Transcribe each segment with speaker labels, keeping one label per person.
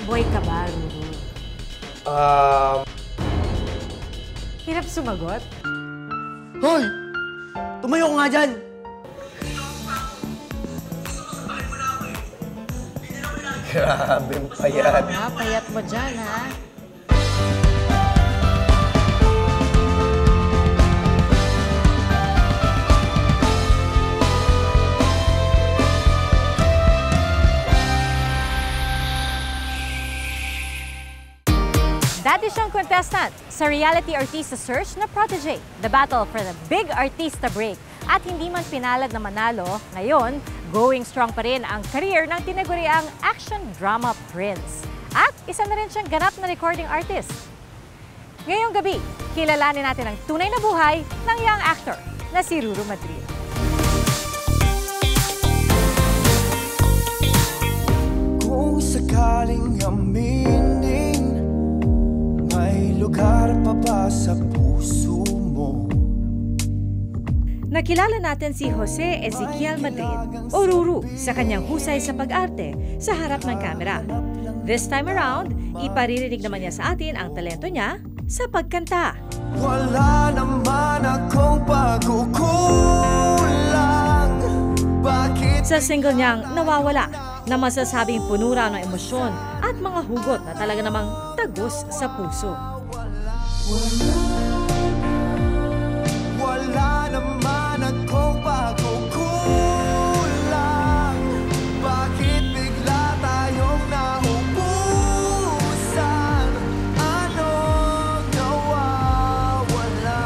Speaker 1: boy ka ba, Ruru? Hirap sumagot?
Speaker 2: Hoy! Tumayo ko nga dyan!
Speaker 3: Grabe, payat.
Speaker 1: Payat mo dyan, ha? Dati siyang contestant sa reality artista search na Protégé, the battle for the big artista break. At hindi man pinalad na manalo, ngayon, going strong pa rin ang career ng tinaguriang action drama prince. At isa na rin siyang ganap na recording artist. Ngayong gabi, kilalanin natin ang tunay na buhay ng young actor na si Ruru Madrid.
Speaker 4: Kung sakaling aminin, may lugar pa ba sa puso mo?
Speaker 1: Nakilala natin si Jose Ezequiel Madrid o Ruru sa kanyang husay sa pag-arte sa harap ng kamera. This time around, iparirinig naman niya sa atin ang talento niya sa pagkanta.
Speaker 4: Wala naman akong pagkukulang. Bakit?
Speaker 1: Sa single niyang Nawawala, na masasabing puno raw ng emosyon at mga hugot na talaga namang tagos sa puso.
Speaker 4: Wala naman akong pagkukulang. Bakit bigla tayong naubusan? Anong nawawala?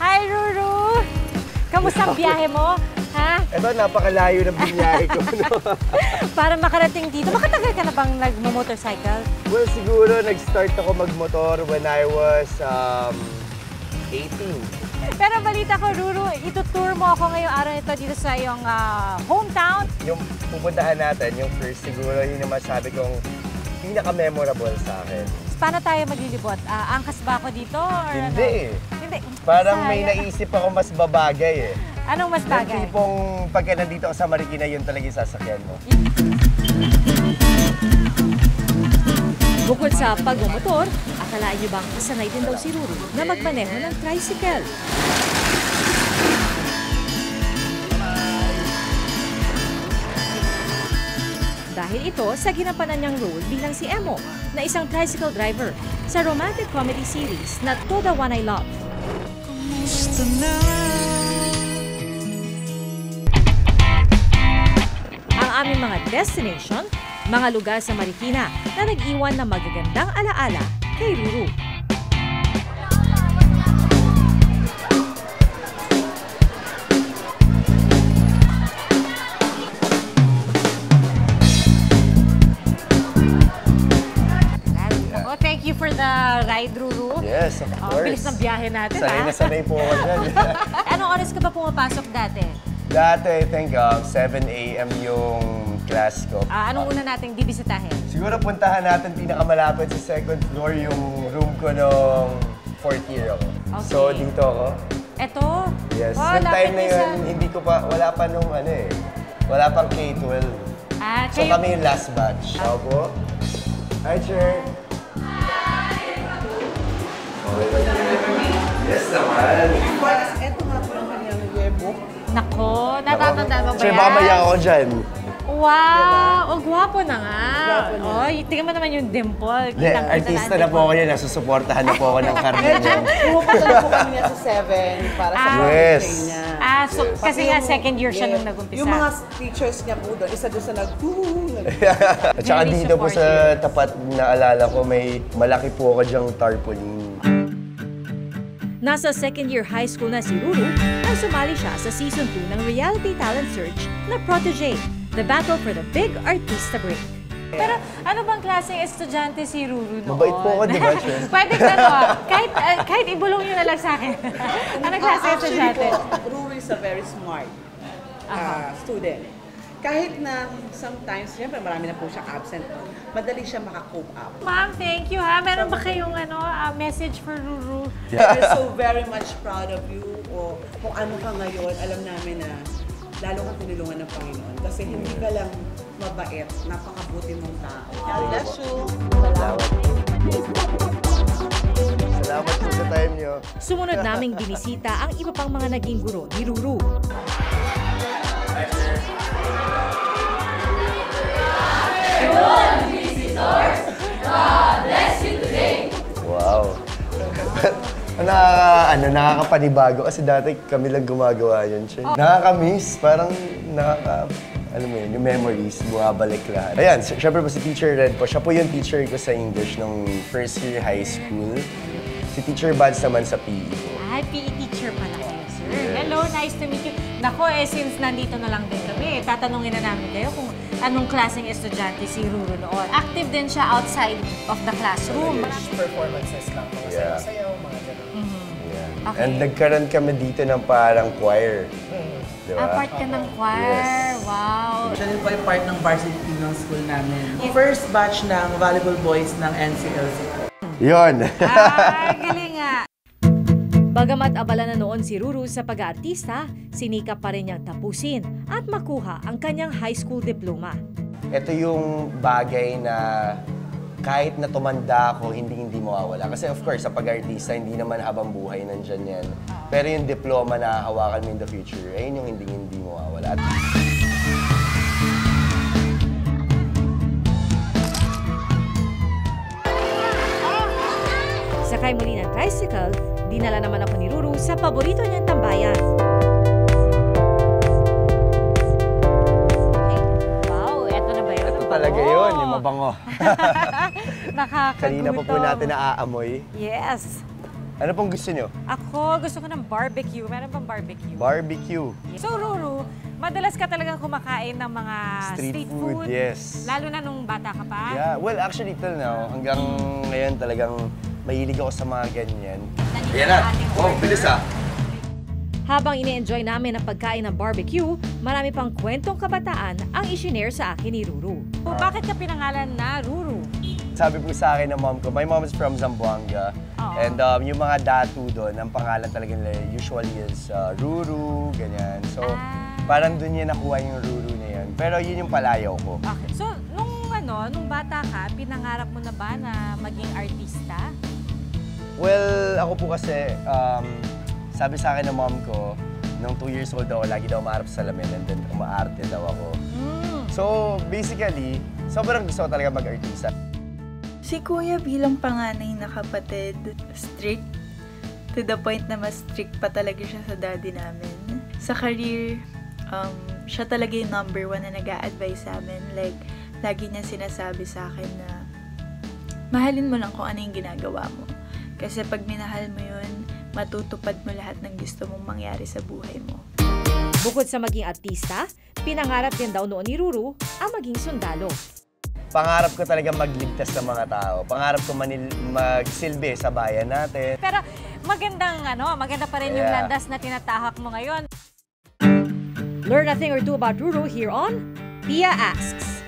Speaker 1: Hi, Ruru! Kamusta ang biyahe mo? Ha?
Speaker 3: Ito, napakalayo ng binyahe ko. No?
Speaker 1: Para makarating dito, makatagal ka na bang nag-motorcycle?
Speaker 3: Well, siguro nag-start ako magmotor when I was 18.
Speaker 1: Pero balita ko, Ruru, itutour mo ako ngayong araw nito dito sa iyong hometown.
Speaker 3: Yung pupuntahan natin, yung first siguro, yun yung masabi kong pinaka-memorable sa akin.
Speaker 1: Paano tayo maglilibot? Angkas ba ako dito? Or
Speaker 3: Hindi
Speaker 1: ano? Hindi.
Speaker 3: Parang may
Speaker 1: Sayang.
Speaker 3: naisip ako mas babagay eh.
Speaker 1: Anong mas
Speaker 3: Yung
Speaker 1: bagay?
Speaker 3: tipong pagka nandito ka sa Marikina, yun talaga yung sasakyan mo.
Speaker 1: Bukod sa pagmumotor, akalaan niyo bang sanay din daw si Ruru na magmaneho ng tricycle? Dahil ito sa ginampanan niyang role bilang si Emo, na isang tricycle driver sa romantic comedy series na To the One I Love.
Speaker 4: Kumusta na?
Speaker 1: Ang aming mga destination, mga lugar sa Marikina na nag-iwan ng magagandang alaala kay Ruru. Oh, thank you for the ride, Ruru.
Speaker 3: Yes, of course.
Speaker 1: Bilis ng biyahe natin,
Speaker 3: Sanay na sanay po ako dyan.
Speaker 1: Anong oras ka ba pumapasok dati?
Speaker 3: Dati, I think 7 a.m. yung class ko.
Speaker 1: Anong una nating bibisitahin?
Speaker 3: Siguro puntahan natin pinakamalapit sa second floor yung room ko nung fourth year ako.
Speaker 1: Okay.
Speaker 3: So, dito ako.
Speaker 1: Eto?
Speaker 3: Yes.
Speaker 1: Oh,
Speaker 3: Noong time na
Speaker 1: lapit
Speaker 3: yun, hindi ko pa, wala pa nung ano eh. Wala pang K-12. So,
Speaker 1: kayo-
Speaker 3: kami yung last batch. Opo. Hi, Chair. Yes naman.
Speaker 5: Ito nga po ang kanyang yearbook.
Speaker 1: Nako, natatandaan mo ba
Speaker 3: Chair,
Speaker 1: yan?
Speaker 3: mamaya ako dyan.
Speaker 1: Wow! Oh, gwapo na nga.
Speaker 5: Gwapo na.
Speaker 1: Oh, tingnan mo naman yung dimple.
Speaker 3: Hindi, artista na po ako yan. Nasusuportahan na po ako ng karne niya.
Speaker 5: Pumupunta na po kami niya sa 7 para sa
Speaker 1: Ah.
Speaker 3: Yes.
Speaker 5: birthday niya.
Speaker 1: So kasi nga second year siya nung
Speaker 5: Yeah.
Speaker 1: nag-umpisa.
Speaker 5: Yung mga teachers niya po doon, isa doon sa
Speaker 3: At saka
Speaker 1: Very
Speaker 3: dito po sa
Speaker 1: supportive.
Speaker 3: tapat na alala ko, may malaki po ako dyang tarpaulin.
Speaker 1: Nasa second year high school na si Ruru nang sumali siya sa season 2 ng reality talent search na Protégé, the battle for the big artista break. Pero ano bang klaseng estudyante si Ruru noon?
Speaker 3: Mabait po ako, di ba, Che?
Speaker 1: Pwede ka no, kahit ibulong nyo na lang sa akin. Anong klaseng
Speaker 5: Actually
Speaker 1: estudyante?
Speaker 5: po, Ruru is a very smart student. Kahit na sometimes, siyempre marami na po siya absent, madali siya maka-cope up.
Speaker 1: Ma'am, thank you ha. Meron ba kayong message for Ruru?
Speaker 5: We're so very much proud of you. O kung ano ka ngayon, alam namin na lalo kang tinulungan ng Panginoon. Kasi hindi ka lang mabait, napakabuti mong tao. God bless you!
Speaker 3: Salamat po sa time nyo.
Speaker 1: Sumunod naming binisita ang iba pang mga naging guro ni Ruru.
Speaker 3: Wow. Nakakapanibago kasi dati kami lang gumagawa yun. Nakaka-miss, parang alam mo yun, yung memories, bumabalik lahat. Ayan, syempre po si Teacher Red po, siya po yung teacher ko sa English nung first year high school. Si Teacher Buds naman sa PE po.
Speaker 1: Ay, PE teacher pala kayo, sir. Hello, nice to meet you. Nako, since nandito na lang din kami, tatanungin na namin kayo kung anong klaseng estudyante si Ruru noon. Active din siya outside of the classroom.
Speaker 6: Performances lang po.
Speaker 3: Yeah.
Speaker 6: Sayaw, mga ganun.
Speaker 3: Yeah.
Speaker 1: Okay.
Speaker 3: And nagkaroon kami dito ng parang choir. Diba?
Speaker 1: Part ka ng choir.
Speaker 3: Yes.
Speaker 1: Wow.
Speaker 6: Siya din po yung part ng varsity team ng school namin. First batch ng Volleyball Boys ng NCLC po.
Speaker 3: Yun!
Speaker 1: Ay, galing nga. Bagamat abala na noon si Ruru sa pag-aartista, sinikap pa rin niyang tapusin at makuha ang kanyang high school diploma.
Speaker 3: Ito yung bagay na kahit na tumanda ako, hindi mawawala. Kasi of course, sa pag-artista, hindi naman habang buhay nandyan yan. Pero yung diploma na hawakan mo in the future, ayun yung hindi mawawala.
Speaker 1: Sakay muli ng tricycle, dinala naman ako ni Ruru sa paborito niyang tambayan. Wow, eto na ba yun?
Speaker 3: Ito talaga yun, yung mabango.
Speaker 1: Nakakagutom.
Speaker 3: Kanina pa po natin naaamoy.
Speaker 1: Yes.
Speaker 3: Ano pong gusto nyo?
Speaker 1: Ako, gusto ko ng barbecue. Meron bang barbecue?
Speaker 3: Barbecue.
Speaker 1: So, Ruru, madalas ka talagang kumakain ng mga street food?
Speaker 3: Yes.
Speaker 1: Lalo na nung bata ka pa?
Speaker 3: Yeah, well actually till now, hanggang ngayon talagang mahilig ako sa mga ganyan.
Speaker 1: Ayan na!
Speaker 3: Oh, bilis ah!
Speaker 1: Habang ini-enjoy namin ang pagkain ng barbecue, marami pang kwentong kabataan ang isinare sa akin ni Ruru. Bakit ka pinangalan na Ruru?
Speaker 3: Sabi po sa akin ng mom ko, my mom is from Zamboanga. And yung mga datu doon, ang pangalan talaga nila usually is Ruru, ganyan. So, parang doon niya nakuha yung Ruru na yan. Pero yun yung palayaw ko.
Speaker 1: Okay. So, nung bata ka, pinangarap mo na ba na maging artista?
Speaker 3: Well, ako po kasi, sabi sa akin ng mom ko, nung 2 years old ako, lagi daw maharap sa salamin and then umaarte daw ako. So, basically, sobrang gusto ko talaga mag-artista.
Speaker 7: Si Kuya bilang panganay na kapatid, strict. To the point na mas strict pa talaga siya sa daddy namin. Sa career, siya talaga yung number 1 na nag-a-advise sa amin. Like, lagi niya sinasabi sa akin na mahalin mo lang kung ano yung ginagawa mo. Kasi pag minahal mo yun, matutupad mo lahat ng gusto mong mangyari sa buhay mo.
Speaker 1: Bukod sa maging artista, pinangarap din daw noon ni Ruru ang maging sundalo.
Speaker 3: Pangarap ko talaga magligtas ng mga tao. Pangarap ko magsilbi sa bayan natin.
Speaker 1: Pero maganda pa rin yung landas na tinatahak mo ngayon. Learn a thing or two about Ruru here on Pia Asks.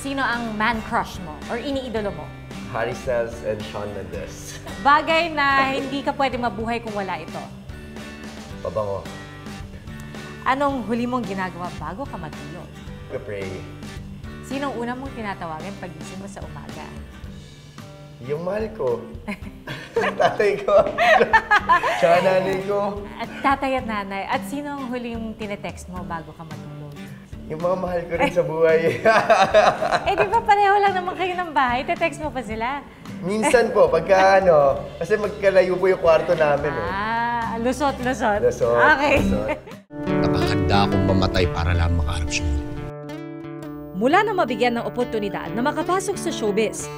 Speaker 1: Sino ang man crush mo or iniidolo mo?
Speaker 3: Harry Styles and Shawn Mendes.
Speaker 1: Bagay na hindi ka pwede mabuhay kung wala ito.
Speaker 3: Pabango.
Speaker 1: Anong huli mong ginagawa bago ka matulog?
Speaker 3: Pray.
Speaker 1: Sinong una mong tinatawagan pag gising mo sa umaga?
Speaker 3: Yung mahal ko. Tatay ko. Tsaka nanay ko.
Speaker 1: At tatay at nanay. At sino ang huling tinetext mo bago ka matulog?
Speaker 3: Yung mga mahal ko rin sa buhay.
Speaker 1: Di ba pareho lang naman kayo ng bahay? Te-text mo pa sila?
Speaker 3: Minsan po, pagka kasi magkalayo po yung kwarto namin.
Speaker 1: Lusot.
Speaker 3: Lusot.
Speaker 1: Okay.
Speaker 3: Lusot.
Speaker 2: Napakahanda akong mamatay para lang makaharap siya.
Speaker 1: Mula na mabigyan ng oportunidad na makapasok sa showbiz.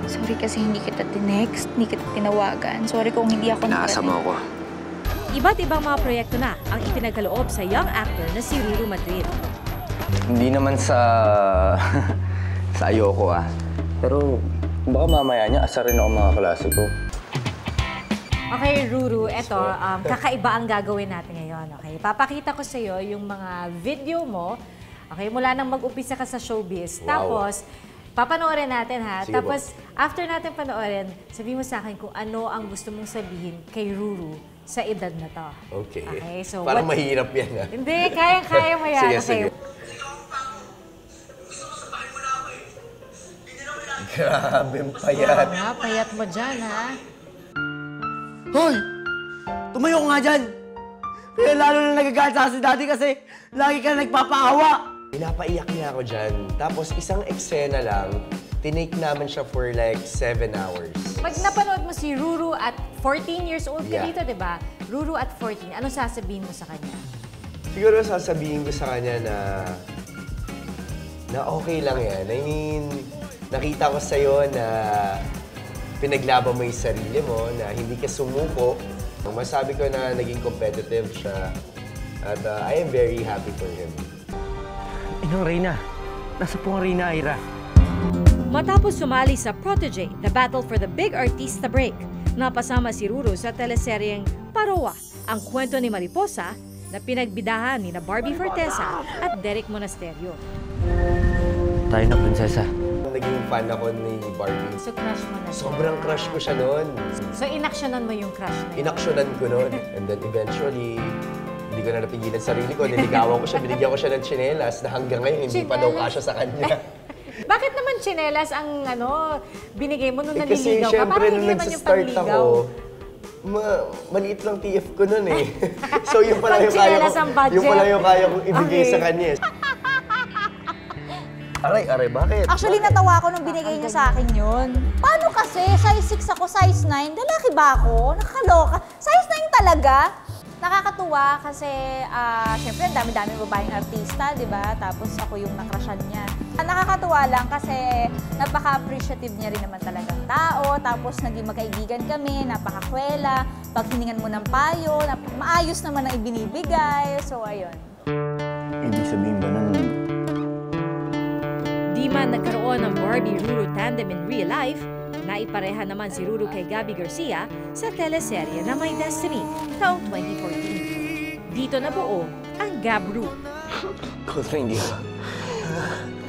Speaker 8: Sorry kasi hindi kita tinext, hindi kita tinawagan. Sorry kung hindi ako
Speaker 2: Inaasa mo ako.
Speaker 1: Iba't ibang mga proyekto na ang ipinagkaloob sa young actor na si Ruru Madrid.
Speaker 9: Hindi naman sa ayoko Pero baka mamaya niya asarin ako mga klase ko.
Speaker 1: Okay, Ruru, eto, kakaiba ang gagawin natin ngayon. Okay, papakita ko sa iyo yung mga video mo. Okay, mula nang mag-umpisa ka sa showbiz.
Speaker 3: Wow.
Speaker 1: Tapos, papanoorin natin ha.
Speaker 3: Sige
Speaker 1: Tapos, after natin panoorin, sabihin mo sa akin kung ano ang gusto mong sabihin kay Ruru sa edad na to.
Speaker 3: Okay.
Speaker 1: So
Speaker 3: parang mahirap yan, ha?
Speaker 1: Hindi, kayang-kaya mo yan.
Speaker 3: Sige. Grabe, payat.
Speaker 1: Payat mo dyan, ha?
Speaker 2: Hoy! Tumayo ka nga dyan! Kaya lalo na nagagalit sa si Daddy kasi lagi ka nagpapaawa!
Speaker 3: Pinapaiyak niya ako dyan. Tapos isang eksena lang, tinake namin siya for like 7 hours.
Speaker 1: Pag napanood mo si Ruru at 14 years old ka
Speaker 3: Yeah.
Speaker 1: dito, di ba? Ruru at 14, anong sasabihin mo sa kanya?
Speaker 3: Siguro sasabihin ko sa kanya na okay lang yan. I mean, nakita ko sa'yo na pinaglaban mo yung sarili mo, na hindi ka sumuko. Masabi ko na naging competitive siya. At I am very happy for him.
Speaker 2: Inong Reyna, nasa po ang Reyna, Ira.
Speaker 1: Matapos sumali sa Protege, The Battle for the Big Artista Break, napasama si Ruru sa teleseryeng Paroa, ang kwento ni Mariposa na pinagbidahan ni na Barbie Fortesa at Derek Monasterio.
Speaker 2: Tayo na, prinsesa.
Speaker 3: Naging fan ako ni Barbie.
Speaker 1: So crush mo na siya.
Speaker 3: Sobrang crush ko siya noon.
Speaker 1: So inaksyonan mo yung crush na yun?
Speaker 3: Inaksyonan ko noon. And then eventually, hindi ko na napigilan sarili ko. Niligawan ko siya, binigyan ko siya ng tsinelas na hanggang ngayon hindi pa daw kasya sa kanya.
Speaker 1: Bakit naman tsinelas ang binigay mo nung
Speaker 3: Kasi
Speaker 1: nanliligaw ka?
Speaker 3: syempre
Speaker 1: Parang
Speaker 3: nung
Speaker 1: hindi naman yung
Speaker 3: nagsistart
Speaker 1: panligaw.
Speaker 3: ako, maliit lang TF ko noon eh. So yung pala yung kaya
Speaker 1: Pang-tsinelas ang budget.
Speaker 3: yung pala yung kaya kong ibigay sa kanya. Aray, bakit?
Speaker 10: Actually, natawa ko nung binigay niya sa akin yun. Paano kasi? Size 6 ako, size 9. Lalaki ba ako? Nakakaloka. Size 9 talaga? Nakakatuwa kasi, syempre, ang dami-dami babaeng artista, di ba? Tapos ako yung nakrasyan niya. Nakakatuwa lang kasi napaka-appreciative niya rin naman talagang tao. Tapos naging magkaibigan kami, napakakwela. Pag hiningan mo ng payo, maayos naman ang ibinibigay. So, ayun.
Speaker 9: Ibig sabihin ba nun,
Speaker 1: Di man nagkaroon ng Barbie-Ruru tandem in real life, naipareha naman si Ruru kay Gabby Garcia sa teleserye na My Destiny taong 2014. Dito nabuo ang Gabru.
Speaker 9: hindi ba?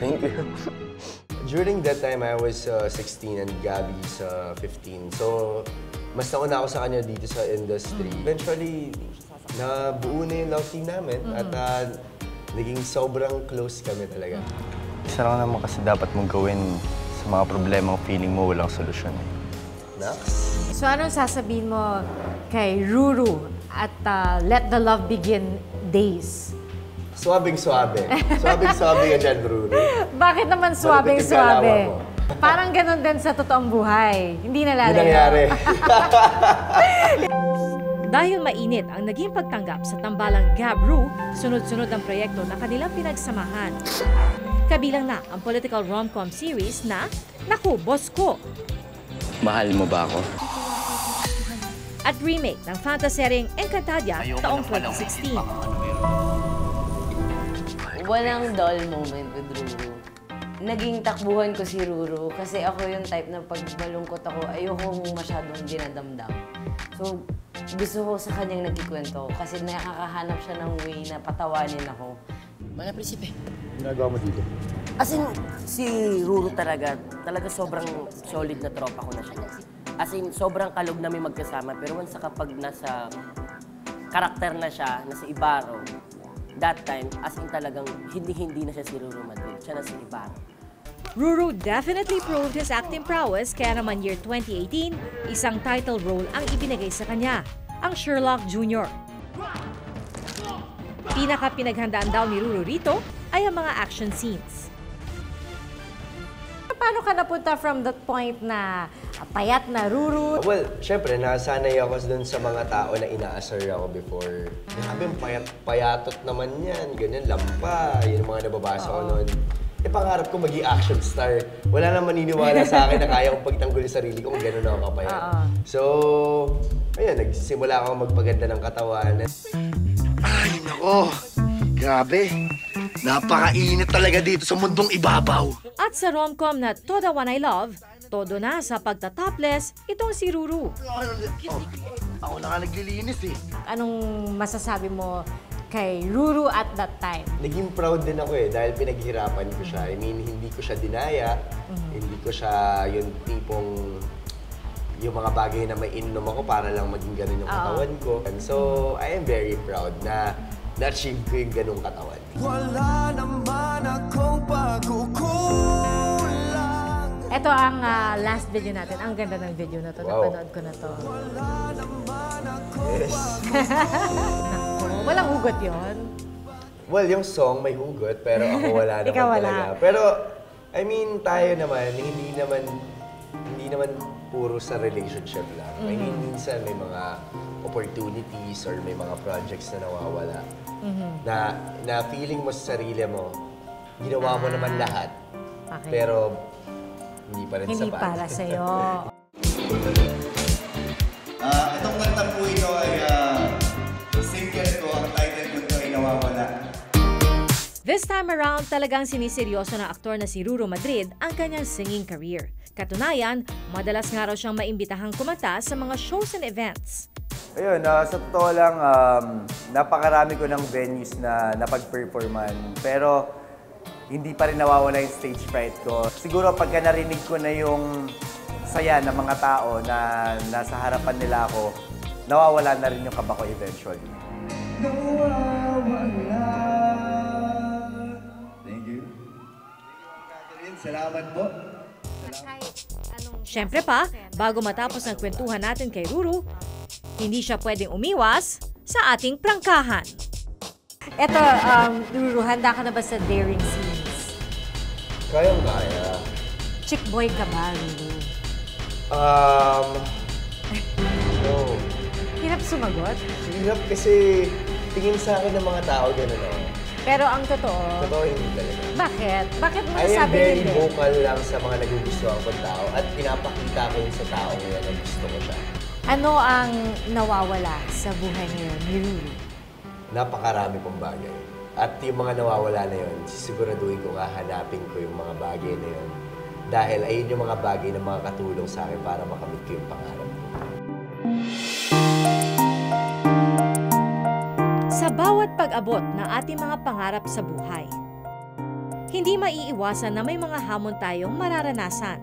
Speaker 9: Thank you.
Speaker 3: During that time, I was 16 and Gabby's 15. So, mas nauna ako sa kanya dito sa industry. Eventually, nabuo na yung love team namin at naging sobrang close kami talaga.
Speaker 9: Isa lang naman kasi dapat mong gawin sa mga problema o feeling mo walang solusyon.
Speaker 3: Nax?
Speaker 1: So anong sasabihin mo kay Ruru at Let the Love Begin days?
Speaker 3: Suabing-suabe. Suabing-suabe ka dyan, Ruru.
Speaker 1: Bakit naman
Speaker 3: Malapit yung
Speaker 1: suabing-suabe?
Speaker 3: kalawa mo.
Speaker 1: Parang ganun din sa totoong buhay. Hindi
Speaker 3: Hindi
Speaker 1: nalalayo.
Speaker 3: nangyari.
Speaker 1: Dahil mainit ang naging pagtanggap sa tambalang Gabru, sunod-sunod ang proyekto na kanilang pinagsamahan. Kabilang na ang political rom-com series na Naku, Boss Ko!
Speaker 9: Mahal mo ba ako?
Speaker 1: At remake ng fantaseryeng Encantadia taong 2016.
Speaker 11: Walang dull moment with Ruru. Naging takbuhan ko si Ruru kasi ako yung type na pag malungkot ako, ayokong masyadong dinadamdam. So, gusto ko sa kanyang nagkikwento kasi nakakahanap siya ng way na patawanin ako.
Speaker 2: Mga prinsipe.
Speaker 3: Ginagawa mo dito?
Speaker 12: As in, si Ruru talaga sobrang solid na tropa ko na siya. As in, sobrang kalog namin magkasama. Pero once kapag nasa karakter na siya, nasa Ibarro, that time, as in talagang hindi na siya si Ruru Madrid. Siya na si Ibarro.
Speaker 1: Ruru definitely proved his acting prowess kaya naman year 2018, isang title role ang ibinigay sa kanya, ang Sherlock Jr. Pinaka-pinaghandaan daw ni Ruru rito ay ang mga action scenes. Paano ka napunta from that point na payat na Ruru?
Speaker 3: Well, syempre, nasanay ako dun sa mga tao na inaasar ako before. Grabe, payatot naman yan. Ganyan, lampa. Yun ang mga nababasa ko noon. Pangarap ko maging action star. Wala nang maniniwala sa akin na kaya kong pagtanggol yung sarili ko kung gano'n ako kapayat. So, ayun, nagsimula ako magpaganda ng katawan.
Speaker 2: Ay, nako. Grabe. Napakainit talaga dito sa mundong ibabaw.
Speaker 1: At sa rom-com na Toda One I Love, todo na sa pagta-topless itong si Ruru.
Speaker 2: Ako na nga naglilinis eh.
Speaker 1: Anong masasabi mo kay Ruru at that time?
Speaker 3: Naging proud din ako eh dahil pinaghirapan ko siya. I mean, hindi ko siya dinaya. Hindi ko siya yung tipong yung mga bagay na mainom ako para lang maging ganun yung katawan ko. And so, I am very proud na na-achieve ko yung ganung katawan.
Speaker 4: Wala naman akong pagkukulang.
Speaker 1: Ito ang last video natin. Ang ganda ng video na to.
Speaker 3: Wow.
Speaker 1: Napanood ko na to.
Speaker 4: Wala naman akong
Speaker 3: Yes.
Speaker 1: Naku, walang hugot yon.
Speaker 3: Well, yung song may hugot, pero ako wala naman
Speaker 1: Ikaw wala.
Speaker 3: talaga. Pero, I mean, tayo naman, hindi naman puro sa relationship lang. I mean, minsan may mga opportunities or may mga projects na nawawala. Na feeling mo sa sarili mo, ginawa mo naman lahat.
Speaker 1: Okay.
Speaker 3: Pero, hindi pa rin
Speaker 1: Hindi
Speaker 3: sapat.
Speaker 1: para sa'yo.
Speaker 3: Itong kanta po ito ay single ko. Ang title ko ito ay Nawawala.
Speaker 1: This time around, talagang siniseryoso ng aktor na si Ruro Madrid ang kanyang singing career. Katunayan, madalas nga raw siyang maimbitahang kumanta sa mga shows and events.
Speaker 9: Ayun, sa totoo lang, napakarami ko ng venues na napag-performan. Pero hindi pa rin nawawala yung stage fright ko. Siguro pagka narinig ko na yung saya ng mga tao na nasa harapan nila ako, nawawala na rin yung kaba ko eventually.
Speaker 3: Nawawala. Thank you. Salamat po.
Speaker 1: Siyempre pa, bago matapos ang kwentuhan natin kay Ruro, hindi siya pwedeng umiwas sa ating prangkahan. Eto, Ruro, handa ka na ba sa daring scenes?
Speaker 3: Kayang-kaya.
Speaker 1: Chick boy ka ba, Ruro?
Speaker 3: No.
Speaker 1: Hirap sumagot.
Speaker 3: Hirap kasi tingin sa akin ng mga tao gano'n ako.
Speaker 1: Pero ang totoo,
Speaker 3: Hindi talaga.
Speaker 1: bakit? Bakit mo
Speaker 3: I am
Speaker 1: nasabi
Speaker 3: very
Speaker 1: hindi?
Speaker 3: vocal lang sa mga nagugustuhan kong tao at pinapakita ko yun sa tao ngayon na gusto ko siya.
Speaker 1: Ano ang nawawala sa buhay ngayon ni Ruro?
Speaker 3: Napakarami pong bagay. At yung mga nawawala na yun, sisiguraduhin ko hahanapin ko yung mga bagay na yun. Dahil ayun yung mga bagay na makakatulong sa akin para makamit ko yung pangarap ko.
Speaker 1: Sa bawat pag-abot ng ating mga pangarap sa buhay, hindi maiiwasan na may mga hamon tayong mararanasan.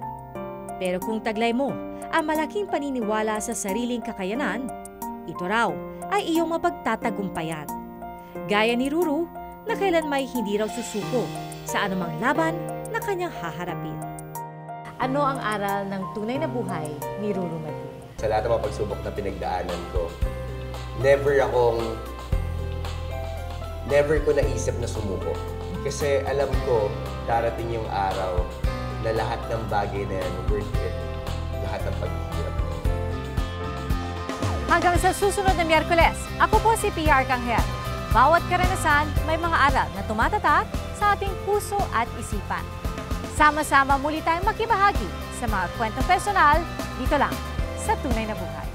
Speaker 1: Pero kung taglay mo ang malaking paniniwala sa sariling kakayanan, ito raw ay iyong mapagtatagumpayan. Gaya ni Ruro na kailanmay hindi raw susuko sa anumang laban na kanyang haharapin. Ano ang aral ng tunay na buhay ni Ruro Madrid?
Speaker 3: Sa lahat ng mga pagsubok na pinagdaanan ko, never ko naisip na sumuko. Kasi alam ko, darating yung araw na lahat ng bagay na yan worth it. Lahat ng paghihirap na yan.
Speaker 1: Hanggang sa susunod na Miyerkules, ako po si PR Kanghel. Bawat karanasan may mga aral na tumatatak sa ating puso at isipan. Sama-sama muli tayong makibahagi sa mga kwentong personal dito lang sa Tunay na Buhay.